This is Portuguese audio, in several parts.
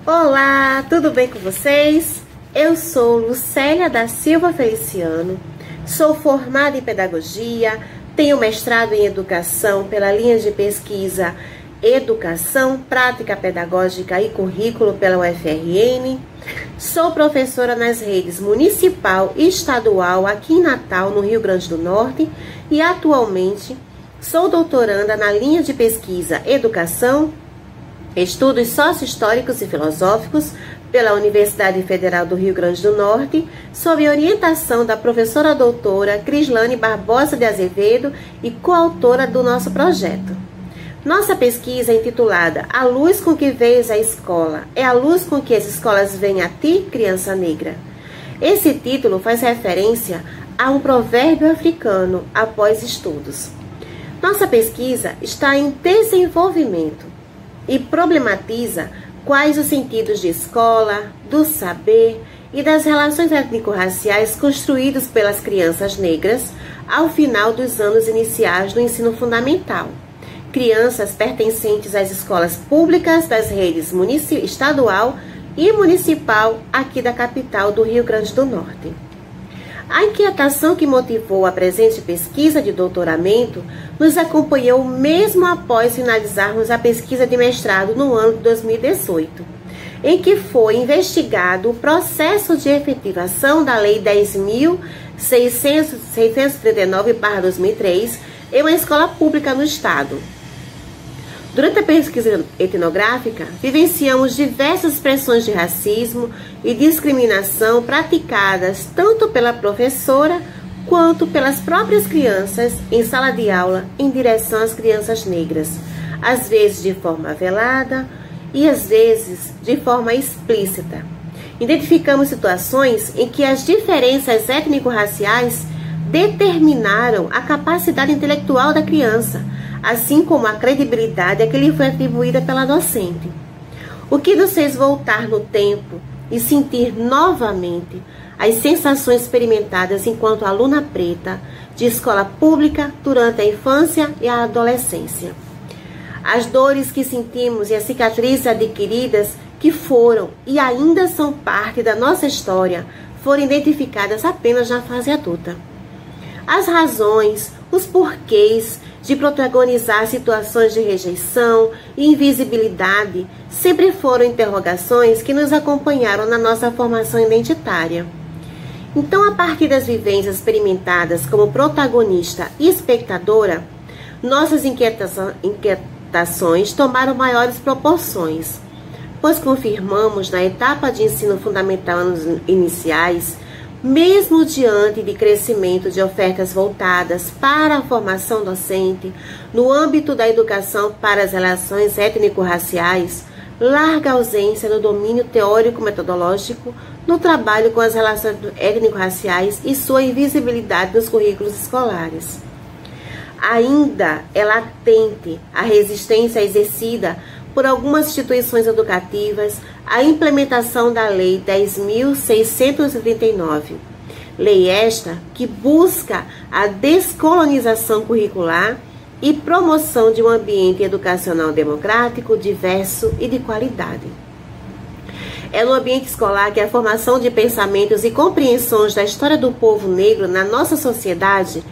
Olá, tudo bem com vocês? Eu sou Lucélia da Silva Feliciano, sou formada em Pedagogia, tenho mestrado em Educação pela linha de pesquisa Educação, Prática Pedagógica e Currículo pela UFRN, sou professora nas redes municipal e estadual aqui em Natal, no Rio Grande do Norte, e atualmente sou doutoranda na linha de pesquisa Educação, Estudos Sócio-Históricos e Filosóficos pela Universidade Federal do Rio Grande do Norte, sob orientação da professora doutora Crislane Barbosa de Azevedo e coautora do nosso projeto. Nossa pesquisa é intitulada A Luz com que Vês a Escola, é a luz com que as escolas veem a ti, criança negra. Esse título faz referência a um provérbio africano após estudos. Nossa pesquisa está em desenvolvimento e problematiza quais os sentidos de escola, do saber e das relações étnico-raciais construídos pelas crianças negras ao final dos anos iniciais do ensino fundamental. Crianças pertencentes às escolas públicas das redes estadual e municipal aqui da capital do Rio Grande do Norte. A inquietação que motivou a presente pesquisa de doutoramento nos acompanhou mesmo após finalizarmos a pesquisa de mestrado no ano de 2018, em que foi investigado o processo de efetivação da Lei 10.639/2003 em uma escola pública no Estado. Durante a pesquisa etnográfica, vivenciamos diversas expressões de racismo e discriminação praticadas tanto pela professora quanto pelas próprias crianças em sala de aula em direção às crianças negras, às vezes de forma velada e às vezes de forma explícita. Identificamos situações em que as diferenças étnico-raciais determinaram a capacidade intelectual da criança, assim como a credibilidade a que lhe foi atribuída pela docente. O que nos fez voltar no tempo e sentir novamente as sensações experimentadas enquanto aluna preta de escola pública durante a infância e a adolescência. As dores que sentimos e as cicatrizes adquiridas que foram e ainda são parte da nossa história foram identificadas apenas na fase adulta. As razões, os porquês de protagonizar situações de rejeição e invisibilidade sempre foram interrogações que nos acompanharam na nossa formação identitária. Então, a partir das vivências experimentadas como protagonista e espectadora, nossas inquietações tomaram maiores proporções, pois confirmamos na etapa de ensino fundamental anos iniciais, mesmo diante de crescimento de ofertas voltadas para a formação docente, no âmbito da educação para as relações étnico-raciais, larga ausência no domínio teórico-metodológico, no trabalho com as relações étnico-raciais e sua invisibilidade nos currículos escolares. Ainda é latente a resistência exercida por algumas instituições educativas à implementação da Lei 10.639. Lei esta que busca a descolonização curricular e promoção de um ambiente educacional democrático, diverso e de qualidade. É no ambiente escolar que a formação de pensamentos e compreensões da história do povo negro na nossa sociedade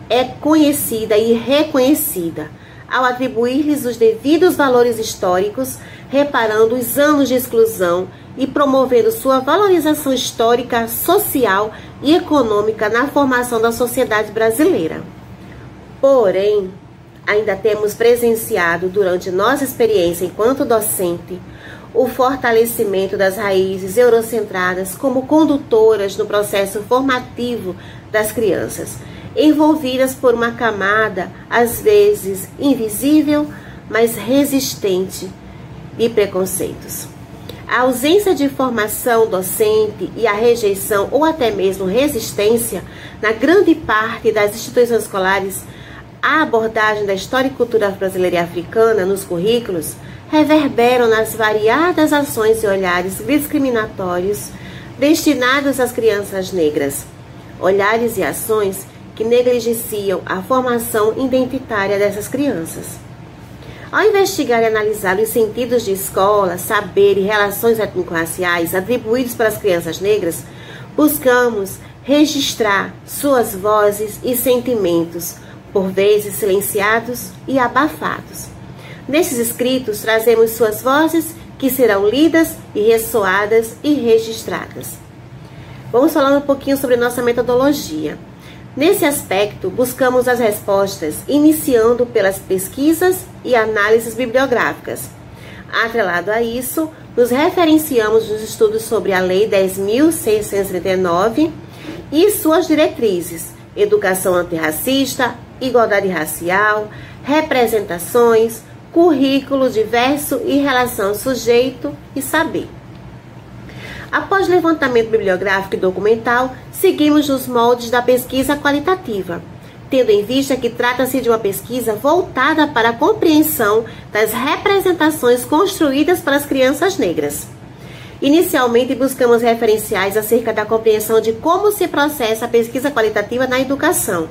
é conhecida e reconhecida, ao atribuir-lhes os devidos valores históricos, reparando os anos de exclusão e promovendo sua valorização histórica, social e econômica na formação da sociedade brasileira. Porém, ainda temos presenciado durante nossa experiência enquanto docente o fortalecimento das raízes eurocentradas como condutoras no processo formativo das crianças, envolvidas por uma camada, às vezes invisível, mas resistente, de preconceitos. A ausência de formação docente e a rejeição ou até mesmo resistência na grande parte das instituições escolares à abordagem da história e cultura brasileira e africana nos currículos reverberam nas variadas ações e olhares discriminatórios destinados às crianças negras, olhares e ações que negligenciam a formação identitária dessas crianças. Ao investigar e analisar os sentidos de escola, saber e relações étnico-raciais atribuídos para as crianças negras, buscamos registrar suas vozes e sentimentos, por vezes silenciados e abafados. Nesses escritos, trazemos suas vozes que serão lidas e ressoadas e registradas. Vamos falar um pouquinho sobre nossa metodologia. Nesse aspecto, buscamos as respostas iniciando pelas pesquisas e análises bibliográficas. Atrelado a isso, nos referenciamos nos estudos sobre a Lei 10.639 e suas diretrizes: educação antirracista, igualdade racial, representações, currículo diverso e relação sujeito e saber. Após levantamento bibliográfico e documental, seguimos nos moldes da pesquisa qualitativa, tendo em vista que trata-se de uma pesquisa voltada para a compreensão das representações construídas para as crianças negras. Inicialmente, buscamos referenciais acerca da compreensão de como se processa a pesquisa qualitativa na educação.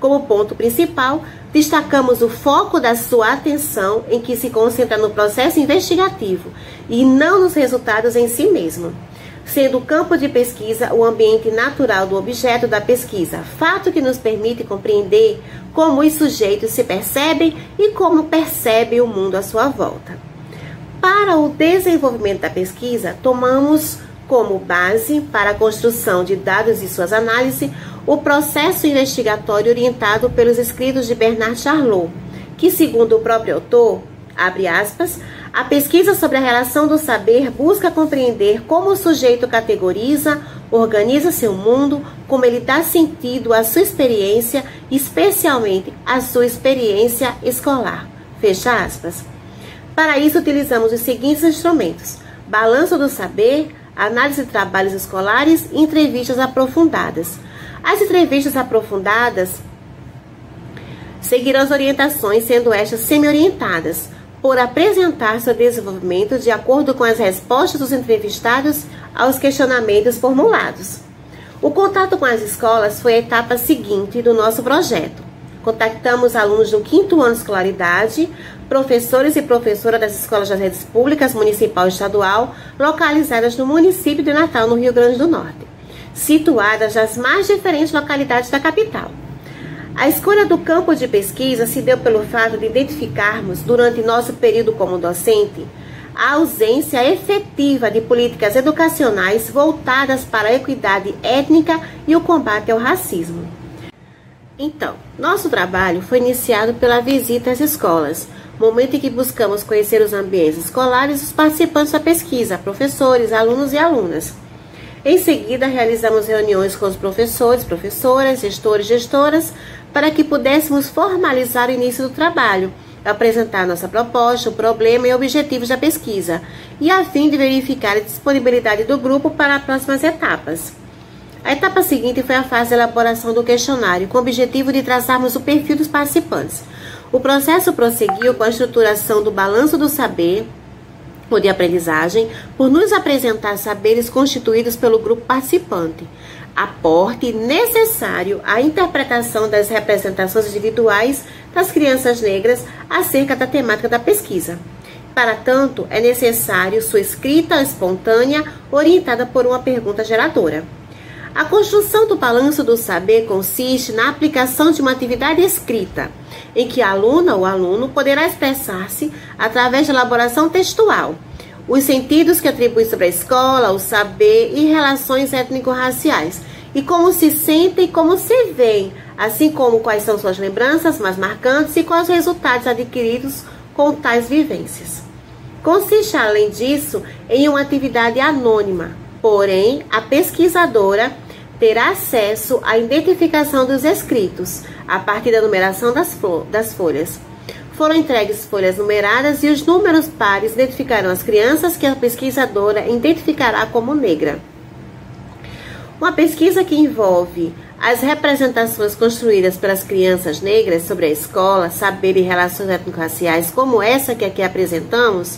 Como ponto principal, destacamos o foco da sua atenção em que se concentra no processo investigativo e não nos resultados em si mesmo, sendo o campo de pesquisa o ambiente natural do objeto da pesquisa, fato que nos permite compreender como os sujeitos se percebem e como percebem o mundo à sua volta. Para o desenvolvimento da pesquisa, tomamos como base para a construção de dados e suas análises o processo investigatório orientado pelos escritos de Bernard Charlot, que, segundo o próprio autor, abre aspas, a pesquisa sobre a relação do saber busca compreender como o sujeito categoriza, organiza seu mundo, como ele dá sentido à sua experiência, especialmente à sua experiência escolar. Fecha aspas. Para isso, utilizamos os seguintes instrumentos: balanço do saber, análise de trabalhos escolares e entrevistas aprofundadas. As entrevistas aprofundadas seguirão as orientações, sendo estas semi-orientadas, por apresentar seu desenvolvimento de acordo com as respostas dos entrevistados aos questionamentos formulados. O contato com as escolas foi a etapa seguinte do nosso projeto. Contactamos alunos do 5º ano de escolaridade, professores e professoras das escolas das redes públicas municipal e estadual, localizadas no município de Natal, no Rio Grande do Norte, situadas nas mais diferentes localidades da capital. A escolha do campo de pesquisa se deu pelo fato de identificarmos, durante nosso período como docente, a ausência efetiva de políticas educacionais voltadas para a equidade étnica e o combate ao racismo. Então, nosso trabalho foi iniciado pela visita às escolas, momento em que buscamos conhecer os ambientes escolares e os participantes da pesquisa, professores, alunos e alunas. Em seguida, realizamos reuniões com os professores, professoras, gestores, gestoras, para que pudéssemos formalizar o início do trabalho, apresentar nossa proposta, o problema e objetivos da pesquisa, e a fim de verificar a disponibilidade do grupo para as próximas etapas. A etapa seguinte foi a fase de elaboração do questionário, com o objetivo de traçarmos o perfil dos participantes. O processo prosseguiu com a estruturação do balanço do saber ou de aprendizagem, por nos apresentar saberes constituídos pelo grupo participante, aporte necessário à interpretação das representações individuais das crianças negras acerca da temática da pesquisa. Para tanto, é necessário sua escrita espontânea, orientada por uma pergunta geradora. A construção do balanço do saber consiste na aplicação de uma atividade escrita, em que a aluna ou aluno poderá expressar-se através de elaboração textual, os sentidos que atribui sobre a escola, o saber e relações étnico-raciais, e como se sentem e como se veem, assim como quais são suas lembranças mais marcantes e quais os resultados adquiridos com tais vivências. Consiste, além disso, em uma atividade anônima, porém, a pesquisadora terá acesso à identificação dos escritos, a partir da numeração das folhas. Foram entregues folhas numeradas e os números pares identificarão as crianças que a pesquisadora identificará como negra. Uma pesquisa que envolve as representações construídas pelas crianças negras sobre a escola, saber e relações étnico-raciais, como essa que aqui apresentamos,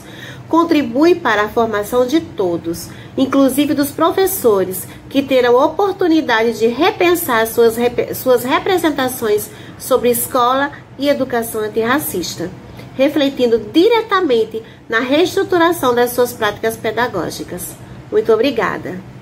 contribui para a formação de todos, inclusive dos professores, que terão oportunidade de repensar suas representações sobre escola e educação antirracista. refletindo diretamente na reestruturação das suas práticas pedagógicas. Muito obrigada!